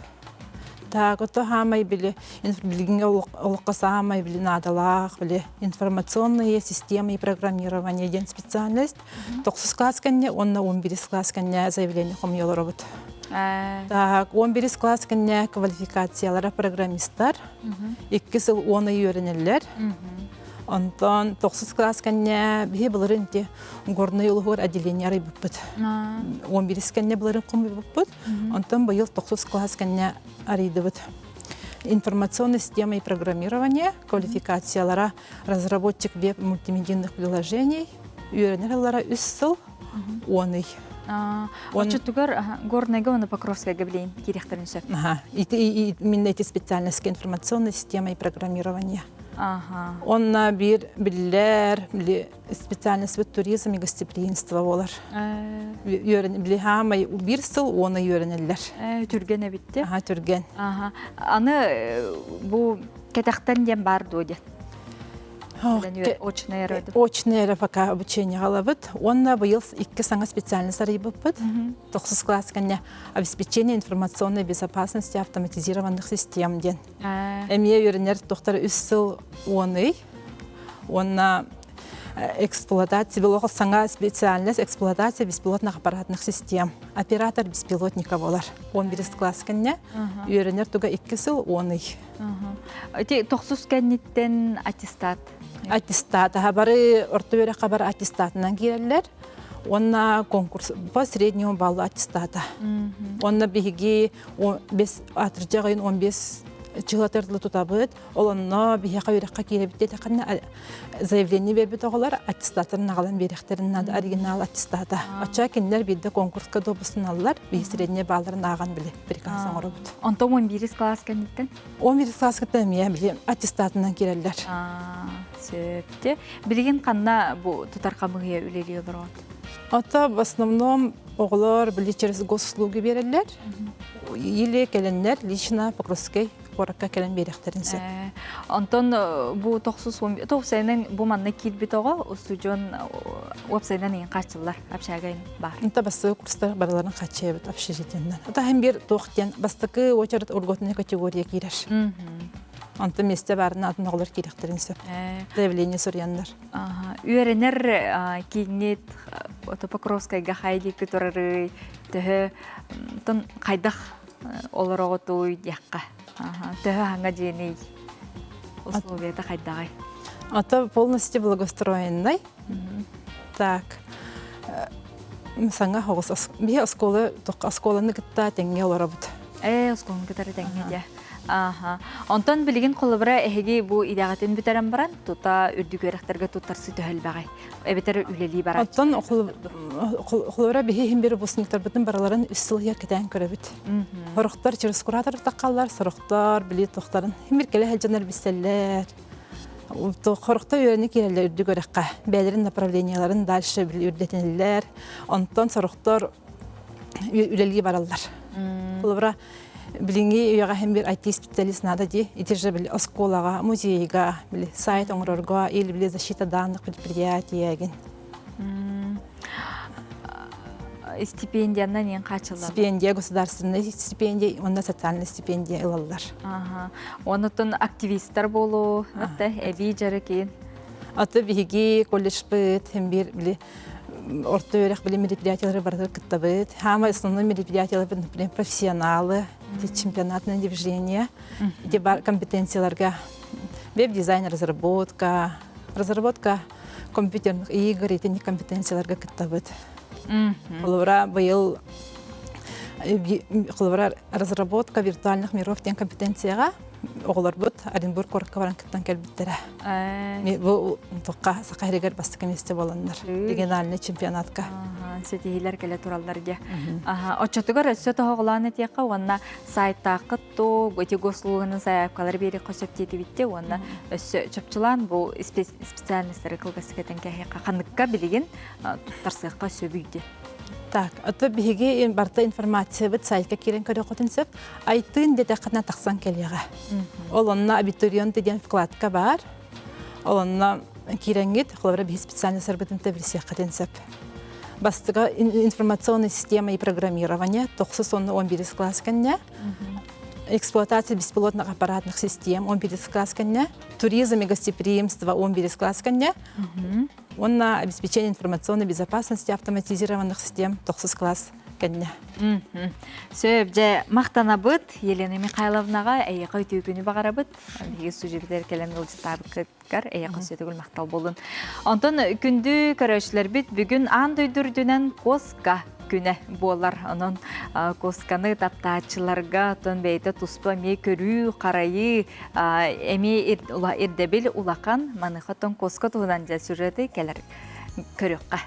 Так, это хамай били билгенге олыққа самай били надалах, били информационные системы и программирование ден специальность. 9 класс кенне, онна 11 класс кенне заявление хомьёл робот. Так, 11 класс кенне квалификациялары программисттар, 2 жыл оны үйренелер. Антон 9 класс кенне бихи буларын те горный улугор отделениялары буппут. 11 кенне буларын ком буппут. Антон быйыл 9 класс кенне аридыбыт. Информационная система и программирование, квалификациялары разработчик веб-мультимедийных приложений, үйренелері 3 жыл оны. Очутугар горныйга оны Покровскайга билейн керектерин сөп. Именно эти специальности информационная система и программирование. Онна бир биллер, специальность в туризм и гостеприимство болар. Били хамай бир жыл оны үйренелер. Түрген эбитте? Түрген. Аны бу кетактан дем бар доде. Очная пока обучение галабыт. Онна быйыл 2 саңа специальность арыбыппыт. 9 класс кенне обеспечение информационной безопасности автоматизированных систем ден. Эмие үйренер тоқтар 3 жыл оны. Онна эксплуатация, было саңа специальность эксплуатация беспилотных аппаратных систем. Оператор беспилотника болар. 11 класс кенне үйренер туга 2 жыл оны. 9 кеннеттен аттестат. Аттестат. Бары орта өрөккө бар аттестатынан кирелер. Онна конкурс по среднему баллу аттестата. Онна биги 5 атыржагын 15 чыгатырлы тутабыт. Олонно бихека өрөккө киребитте такана заявление бербит оголар аттестаттарын агалан беректерин оригинал аттестата. Ача киндер бирде конкурска добусын аллар, би средний балларын аган биле приказ оңорбут. Антон 11 класс кеннеттен? 11 класс кеннеттен биле аттестатынан кирелер. Сөпте. Билген канна бу тутаркамыгы үлели олор. Ата в основном оголор били через госуслуги берелер. Или келенлер лично Покровский коракка келен беректеринсе. Антон бу 9 сайнын бу манна килбит ого студион веб-сайттан эң качылар общагайын бар. Инта басы курстар барларын качыбыт общежитияндан. Ата hem bir тоқтен бастыкы очеред урготный категория киреш. Онты месте барына атын оғылар керектерін сөп. Давление сұряндар. Үйеренер кейінет Покровскайға қайды күтірі түхі қайдақ олар оғытуй яққа. Түхі хаңа жені условията қайдағай. Это полностью благоустроенный. Так. Мысаңа хоғыз. Бе осколаны күтті тәңге олар бұд. Осколаны күтәрі тәңге де. Онтан білген қолыбыра әхеге бұл идағатын бүтерін баран, тұта үрдігеріқтерге тұттарсы түхіл бағай. Әбетері үлелі баран. Онтан қолыбыра бейхен бері бұсынықтар бұдың бараларын үстілге кетен көрі бүт. Хорықтар через куратор таққалар, сұрықтар, біле тоқтарын. Хемеркелі әлжанар бістелер. Хорықта үйрені керелі үрдігеріққа. Бәлерін направленияларын дальше үрдетенелер. Онтан сұрықтар үлелі баралар. Қолыбыра Билинги уяга хем бир IT-специалист надо ди, итирже били осколага, музейга, били сайт оңрорга, или били защита данных предприятия. Стипендияна нен қачылар? Стипендия, государственная стипендия, онда социальная стипендия илалар. Онытын активисттар болу, әбей жары кейін? Аты биги колледж бит, хем бир били орта өрек били мероприятиялары бардыр кыттабыт. Хама основной мероприятиялар, например, профессионалы, чемпионатное движение, где компетенцияларга веб-дизайн, разработка компьютерных игр, и не компетенцияларга кыттабыт. Холовра был разработка виртуальных миров тен компетенцияга оғылар бұд, Оренбург қорыққа баран кіттен кәлбіттері. Бұл тұққа сақайрегер бастық еместе боландар. Региональный чемпионатқа. Сөтейілер кәлі туралдар де. Отчатығыр өсі тұғыланы тияққа, онына сайта қытту, өте ғослуғының сайапқалар бері қосып тейті бітте, онына өсі чөпчілан бұл специальностары қылғасы кәтен кәйеққа қандыққа білеген тұттарсыққа сөбүйді. Так, это беги барта информация бит сайтка кирен көрө котынсып, айтын дете кана таксан келега. Ол онна абитуриент деген вкладка бар. Ол онна киренгит, холора би специально сарбытын теврисия котынсып. Бастыга информационная система и программирование, 911 класс кенне. Эксплуатация беспилотных аппаратных систем, 11 класс кенне. Туризм и гостеприимство, 11 класс кенне. Он на обеспечение информационной безопасности автоматизированных систем 9 класс кенне. Сөбже мақтана бұд, Елена Михайловнаға әйеқі өтеу күні бағара бұд. Беге сужебедер келен ғылжытабы көткар, әйеқі сөтігіл мақтал болын. Онтон күнді көрәшілер біт, бүгін андойдүрдінен Коска күні болар. Onun Косканы таптачыларға тон бейті тұспа ме көрі, қарайы, әме ердебел улақан манықы тон Коска тұғынан жа сюжеті келер көріққа.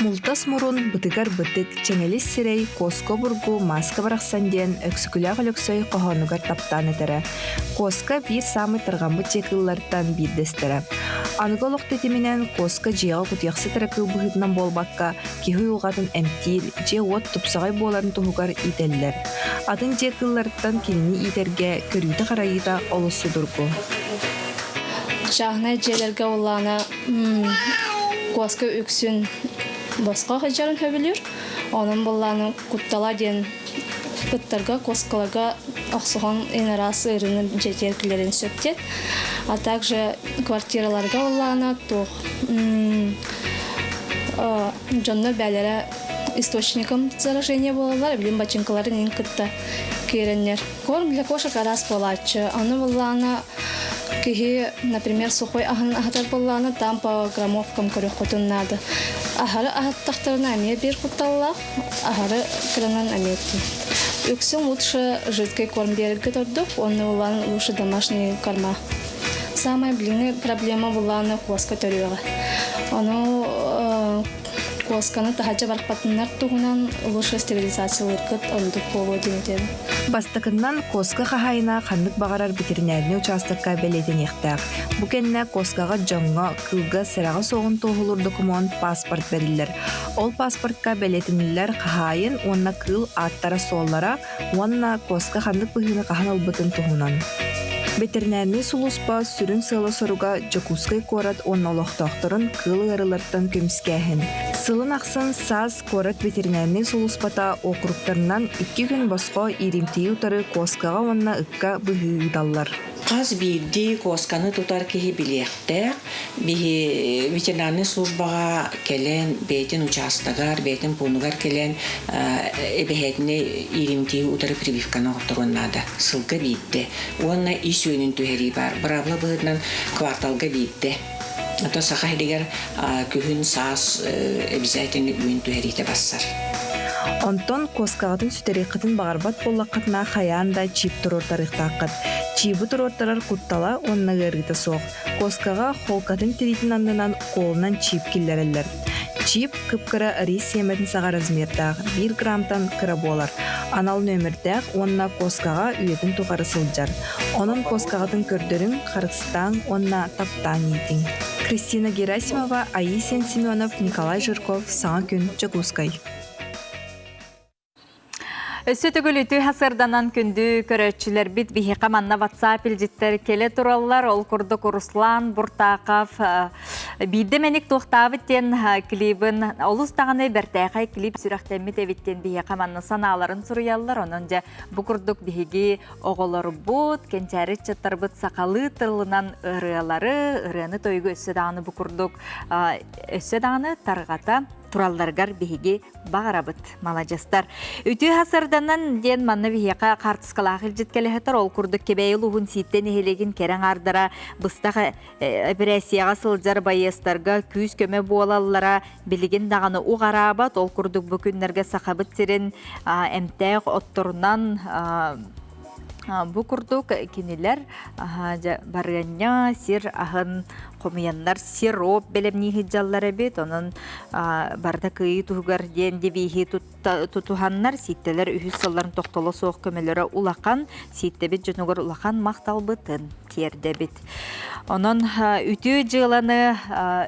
Мултас мурун бытыгар бытык чеңелис сирей Коска бургу маска барақсан ден өксікілі ғылықсой қоғанугар таптан етері. Коска бір самы тұрғамы текіллардан биддестері. Анголық тетімінен Коска жиға құтияқсы тәрәкі бұғытынан болбаққа кехі ұлғатын әмтил, же от тұпсағай боларын тұғығар ителілер. Атын текіллардан келіні итерге көрүйді қарайыда олысы дұргу. Жағына желерге олана Коска өксін басқа қажарын хөбілер. Оның боланы құттала ден құттарға, Коскаларға ақсуған енарасы ұрыны жетеркілерін сөптет. А также квартираларға оланы тоқ жонны бәлері источником заражения болалар, білім бачынкаларын ең күтті керенер. Корм для кошек арас болачы. Аны боланы кихи, например, сухой ахатар боланы там по граммовкам көрек құтын надо. Ахары ахаттақтарына әме бер құтталлақ, ахары кранан әметті. Өксін лучше жидкий корм берілгі тұрдық, оны боланы лучше домашний корма. Самая длинная проблема боланы Коска төріуға. Оны Косканы тахача барқпатынлар туғынан лучше стерилизация лырқыт ондық болу денетеді. Бастықыннан Коска қағайына қандық бағарар ветеринарный участыққа бәледен ектәқ. Бүкенне Коскаға жоңға, кылға, сыраға соғын тоғылыр документ паспорт берілер. Ол паспортқа бәлетінілер қағайын, онна кыл аттара соллара, онна Коска қандық бұхыны қаған албытын туғынан. Ветеринарный сулуспа сүрін сылы соруга жокускай корат онна олықтақтырын кылы арылардан көміскәхін. Сылын ақсын саз корат ветеринарный сулуспата округтарынан 2 күн босқо иримтии утары Коскаға онна ыкка быһыыдаллар. Қаз бейді Косканы тутар кихи билиэхтэ, бихи ветеринарный службаға келен, бейтін участагар, бейтін пунугар келен, эбехетіне иримтии утары прививканы оқтырғаннады. Сылға бейді. Онна ис өнін түхери бар. Бұрабла бұғытнан кварталға бейді. Ото саха хедигер күхүн саас обязательно үйін түхерите бассар. Онтон Коскағатын сүтерекетін бағарбат боллаққатына хаяанда чип тұрор тарихтаққат. Чибу тұрортарар құттала онна ғырғыта соқ. Коскаға холқатын теритін андынан қолынан чип келдерелер. Чип кыпкыра рис семетін саға размердақ 1 граммтан кыра болар. Анал нөмірдәқ онна Коскаға үйетін туғары сылджар. Онын Коскағатын көрдерін Қарықстан онна таптан етің. Кристина Герасимова, Аисен Семенов, Николай Жирков, Саңа күн, Чагускай. Өсөтөгөлүтү хасырданан күндү көрөчүлөр бит бихи манна WhatsApp илжиттер келе тураллар. Ол курдук Руслан Буртаков бидеменик тохтабыттен клибин олустаганы бертайкай клип сүрөктемит эбиттен бихи манна санааларын суруяллар. Онунжа бу курдук бихиги оголор бут кенчари чаттарбыт сакалы тылынан ырыаны тойгу өсөдаганы бу курдук өсөдаганы таргата туралларгар бихиги багарабыт малажастар. Үтү хасырданан ден манна бихига картыскалах илжиткелехетер ол курдук кебейл угун ситтен эхелегин керең ардара быстага операцияга сылжар байестарга күз көмө буолаллара билигин даганы угарабат ол курдук бу күннерге сахабыт сирин эмтег отторунан бу курдук кинилер баргanya сир ахын комуяннар сироп белемни хиджаллар бит онун барда кыйы тугар денди бихи тутуханнар ситтелер үһүс салларын токтоло соок көмөлөрө улакан ситтебит жөнөгөр улакан макталбытын кердебит. Онон үтү жыланы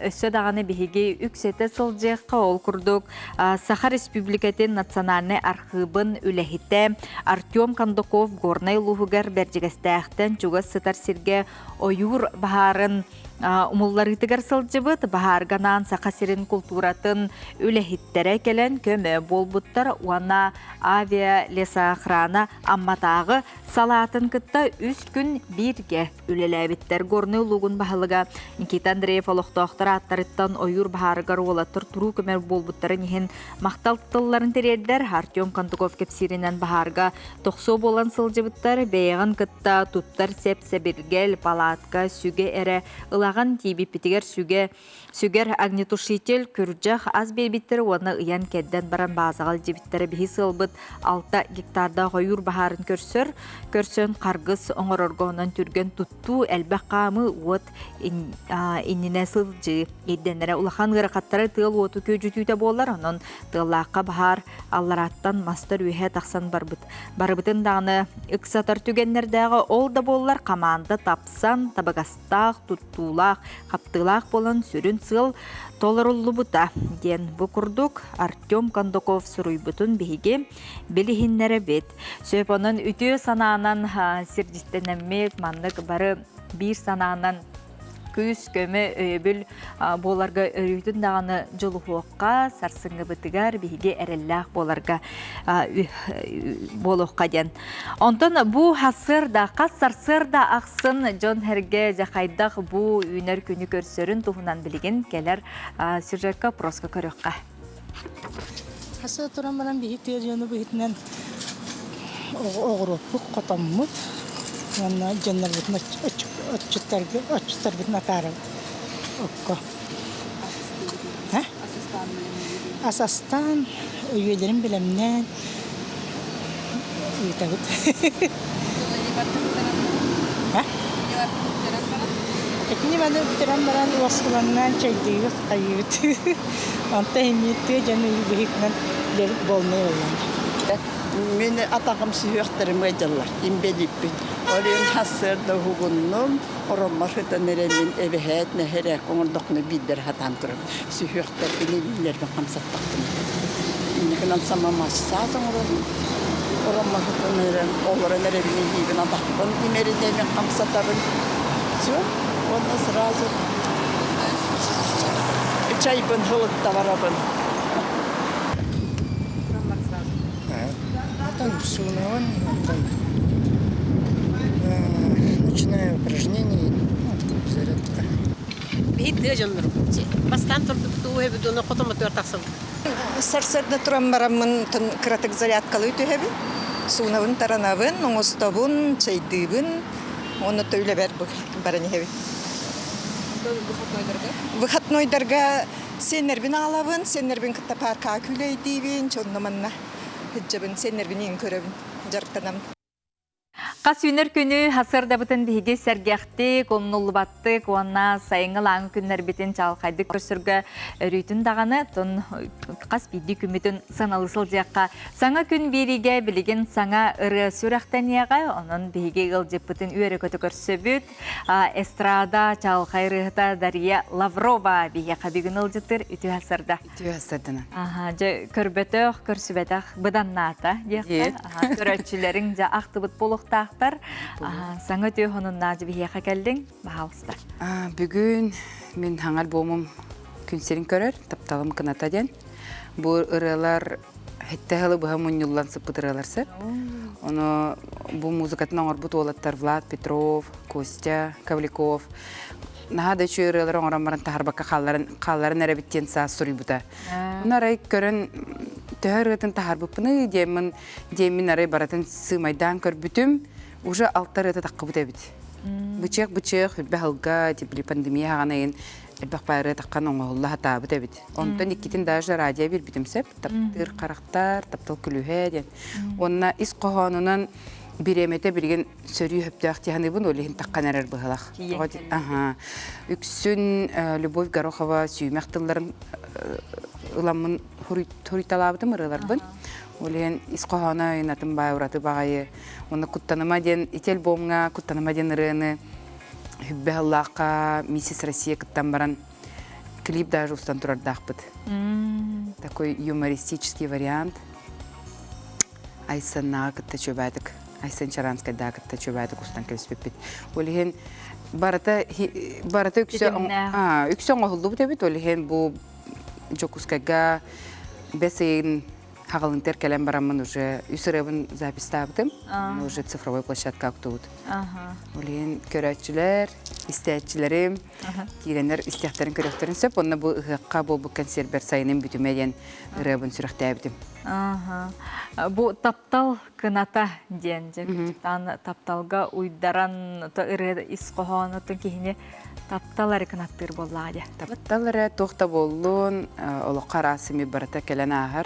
өссө даганы бихиги үксете сылжыакка ол курдук Саха Республикатын национальный архивын үлехите Артем Кондаков горнай лугугар бержигестээхтен чуга сытар сирге оюр баарын умулларытыгар сылжыбыт баһаарганан сакасирин культуратын үлехиттере келен көмө болбуттар уана авиа лесоохрана амматагы салатын кытта 3 күн бирге үлелебиттер горны лугун баһалыга Никита Андреев олохтоохтар аттарыттан оюр баһааргар олаттыр туруу көмөр болбуттарын ихин макталтылларын терердер Артем Кондаков кепсиринен баһаарга токсо болан сылжыбыттар бейган кытта туттар сепсебиргел палатка сүге эре лаган тиби питигер сүгер огнетушитель күржах аз бейбиттер оны ыян кедден баран базагал жибиттері бихи сылбыт 6 гектарда гойур баһарын көрсөн каргыс оңороргонан түрген тутту элбек камы вот иннине сылжы идденере улахан гыракаттары тыл оту көжүтүтө болар онон тыллакка баһар аллараттан мастер үйе таксан барбытын даганы ыксатар түгеннердегі ол да боллар команда тапсан табагастак туттуулак каптылак болон сүрүн сыл толоруллубута ден бу курдук Артем Кондаков суруйбутун биһиги билихиннере бит сөпөнөн үтү санаанан сирдистенеммек маннык бары бир санаанан күз көмө өйбүл боларга өрүйтүн даганы жолухуокка сарсыңгы бытыгар биһиги эреллах боларга болохка ден. Онтон бу хасырда кас сарсырда аксын жон херге жакайдак бу үнөр күнү көрсөрүн туһунан билигин келер сюжетка проска көрөкка. Хасыр туран баран биһитер жону битнен огоропук котоммут. Манна жаннар битне очуттар битне тары. Окко. Асастан üyelerim bilemnen. Evet. Ekini ben de bitiren baran vasıflarından çektiğimiz kayıt. Anta hemiyette canı büyükten lerip bolmaya olan. Meni atağım sühüktürüm gaycalar, imbelipin. Orayın hasırda hugunum, orammarıda neremin evehet nehere konurdakını bildir hatan kırım. Sühüktür beni bilirdim kamsattaktım. İndikinden samamaz sağdan orammarıda nerem, olara neremin hibin adakın, imerinde ben kamsatarım. Ondan sırası çaybın hılıkta varabın. Сунаван, начиная упражнение, зарядка. Сарсарда туран барамын кратык зарядкалы төһәбин. Сунавын таранавын, оңостабын, чайдыбын. Оны төйле бер бараны һәбин. Выходнойдарга сенербин алабын, сенербин кытта парка күләйдибин, чоннаманна. Хиджабын сенербин ин көрәбин. Жарктанам. Қас үнер күні хасырда бұтын бігі сәргәқті, комнулы батты, қуанна сайыңыл аңы күннер бітін чалқайды көрсіргі үрітін дағаны, тұн қас бейді күмітін саналысыл жаққа. Саңа күн беріге білеген саңа ұры сүрәқтәнияға, оның бігі ғылжып бұтын үйері көті көрсі бүт. Эстрада чалқайрығыта Дарья Лаврова бігі қабігін ұлжытыр үті хасырда. Үті хасырдына. Көрбетіқ, көрсібетіқ бұданната, көрәтшілерің жа ақты бұт болуқтақ. Саңа түйхонын нажы бейеқа кәлдің, бағалысты. Бүгін мен хаңар болмым күнсерін көрер, тапталым қыната ден. Бұл ұрылар хеттәғілі бұға мұнюллан сыппыт ұрыларсы. Бұл музыкатын оңыр бұт олаттар Влад, Петров, Костя, Кавликов. Нағады үші ұрылар оңырамарын тағарбаққа қалларын әрәбіттен саа сұрый бұта. Бұнарай көрін төхәргетін тағарбықпыны демін арай баратын сымайдан көр бүтім, уже алтар это таққы бұта біт. Бұчық, үрбі халға, пандемия ғанайын, әрбақ байыры таққан оңғылы хата бұта біт. Онтан еккетін даже радио бір бітімсеп, таптыр қарақтар, таптыл күліғе. Онына іс қоғанынан биремете билген сөрүй хөптөк тиханы бун олихин таккан эрер быгалак. Үксүн Любовь Горохова сүймәктылларын ыламын хуриталабытым ырыларбын. Олихин исқохана инатын бай ураты багайы. Оны куттаныма ден ител бомга куттаныма ден ырыны Хүббәллака Миссис Россия кыттан баран клип даже устан турардахпыт. Такой юмористический вариант. Айсанна кытта чөбәдік. Айсан Чаранская да кытта чөбәдік устан кәліспеппет. Олихин барата үксен оғылды бұд әбет. Олихин бұл жокускага бәсейін хағылынтер кәлем барамын уже үсіребін запистабытым. Уже цифровой площадка актуыд. Олихин көрәтчілер, истәтчілерім, кейленер истәқтерін көрәқтерін сөп. Онна бұл ұғыққа бұл консервер сайының бүтімеден ұребін сүріқті әбітім. Бұл таптал кыната ден, тапталға уйдаран ұры исқоғаны кейіне таптал әрі кынаттыр болады. Таптал әрі тоқта болуын олыққар асымы барата кәлен ағыр.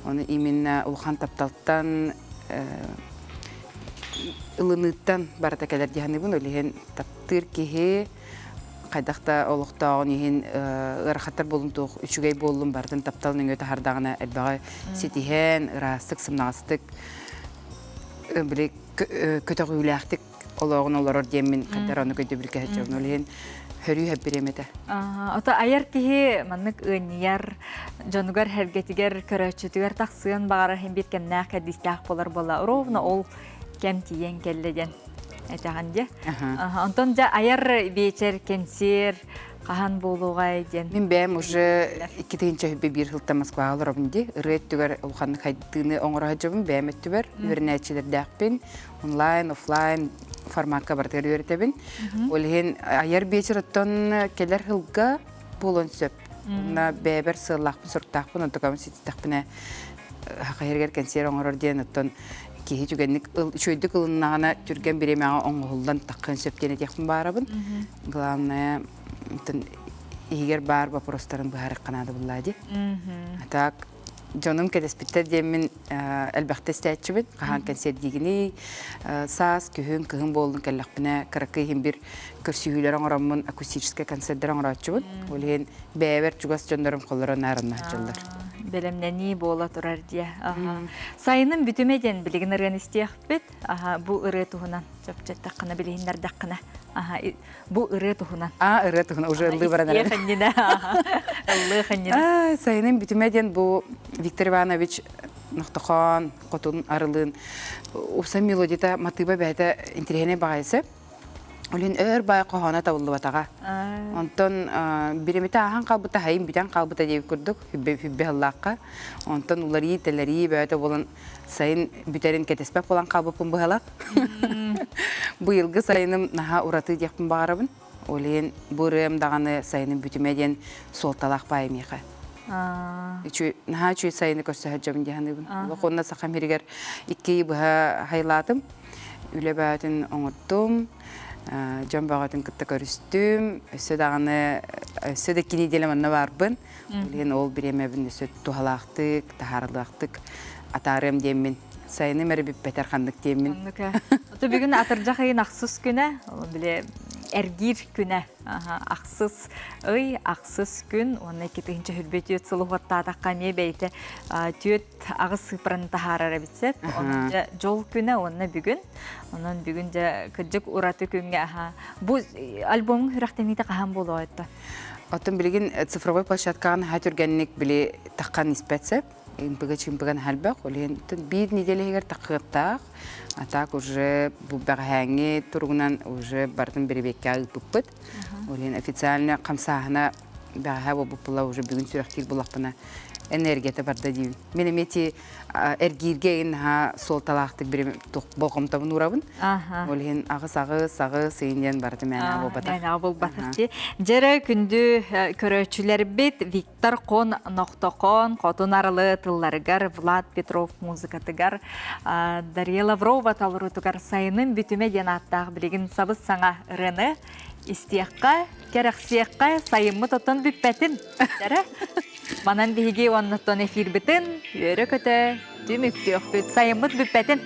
Оны именно улхан тапталттан ылыныттан барата кәлер дегенебін, олеген таптыр кеге қайдақта олықтағын еген ұрақаттар болын тоқ үшігей болын бардың тапталының өті хардағына әлбағы сетихен, ұрастық, сымнағыстық, көтіғ үйләқтік олығын олар ордемін қайдар оны көйді білгі әтжауын олеген хөрүй әп береметі. Ота аяр кеге маннык ынияр, жонугар хәргетігер көрәтшітігер тақсыын бағара хембеткен нәқ әдістәқ болар бола. Ровна ол кәм тиен кәлледен. Әтәғанде. Онтон жа аяр вечер, кенсер, қахан болуға еден. Мен бәм уже 2-тігінші хөбе бір ғылта Москва алыр обынде. Үрет түгер ұлғанны қайдыны оңыраға жабын бәм өттібір. Өрінәтшілер дәқпен, онлайн, офлайн форматқа бартығыр өретебін. Олген аяр вечер оттон келер ғылға болын сөп. Онна бәбір сыллақпын, сұрттақпын, онтықамын сетістақпына хақайыргер кенсер оңырыр ден оттон кейі түгенік шөйдік ұлынағына түрген беремеға оңғылдан таққан сөптені текпін барабын. Главное, егер бар вопростарын бұғарық қанады бұлады. Так, жоным кәдеспіттер демін әлбәқті істәтші бін. Қаған кәнсер дегені сас, күйін, күйін болдың кәліқпіне қарақыйын бір көрсүйілер оңырамын акустический концерттер оңыратшы бін. Олеген бәйбер жүгас жондарым қолырын арынна жылдар. Белемнәни бола турар дия. Сайының бүтімеден білігін ұрған істейік бет. Бұл ұры тұғынан. Жапчат таққына білігіндер даққына. Бұл ұры тұғынан. Ұры тұғынан. Уже ұлы баран әрін. Сайының бүтімеден бұл Виктор Иванович Нұқтықан, Қотын, Арылын. Ұпса мелодията матыба бәйті интерегене бағайсы. Олин бай кохана тавыллы батага. Онтон биремите ахан калбыта хайым битен калбыта деп күрдүк. Хүббе халлакка. Онтон улари телери бөтө болон сайын бүтерин кетеспеп болан калбыпын быхалак. Бу йылгы сайыным наха ураты деппин багарабын. Олин бурым даганы сайыным бүтүмеден солталак байымыга. Наха чүй сайыны көсөһөжөм диханыбын. Локонна сакам хиригер 2 быха хайлатым. Үлебәтин оңоттум. Жан бағатын күтті көрістім. Өсі дағаны, өсі де кені делеманна барбын. Олеген ол біремебін өсі тухалақтық, тахарылақтық, атарым деймін. Сайыны мәрі бір бәтәрхандық деймін. Оты бүгін атыржақ айын ақсыз күні, біле әргир күні. Ақсыз үй, ақсыз күн. Оны кетігінші хүрбет өт сұлы ғоттатаққа ме бәйті түйет ағыз сыпырын тахарара бітсеп. Оны жол күні, оны бүгін. Onun bugün de kırcık uğratı künge. Bu albümün hürrahtemiyde kahan bolu oydu? Otun bilgin цифровой площадкаан хатürgenlik bile takkan nispetsep. Impıgan halbak. Oleyen bir nedelehger takıqtaq. Atak уже bu bağhangi turgunan уже bardın biri bekkağı pıppıt. Oleyen ofitsialne qamsahına bağha bu pıla уже bugün sürəxtil bulaqpına энергията барда дивин. Мене мети эргирге ha sol talaqtık bir bolqamtabın urabın. Olhen ağı seyinен барды мен абыл батақ. Мен абыл батақ. Жері күнді көрөчүлер бет Виктор Кон Ноқтоқон, Қотын арылы тылларыгар, Влад Петров музыкатыгар, Дарья Лаврова талырутыгар сайының бүтіме ден аттағы білеген сабыз саңа рыны. Истияққа, керақсияққа сайымы тұтын бүппәтін. Манан биһиги оннотон эфир битин, үйөрө көтө, түмүктү өкпүт, сайымыт бүппәтин.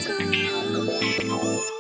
Thank you.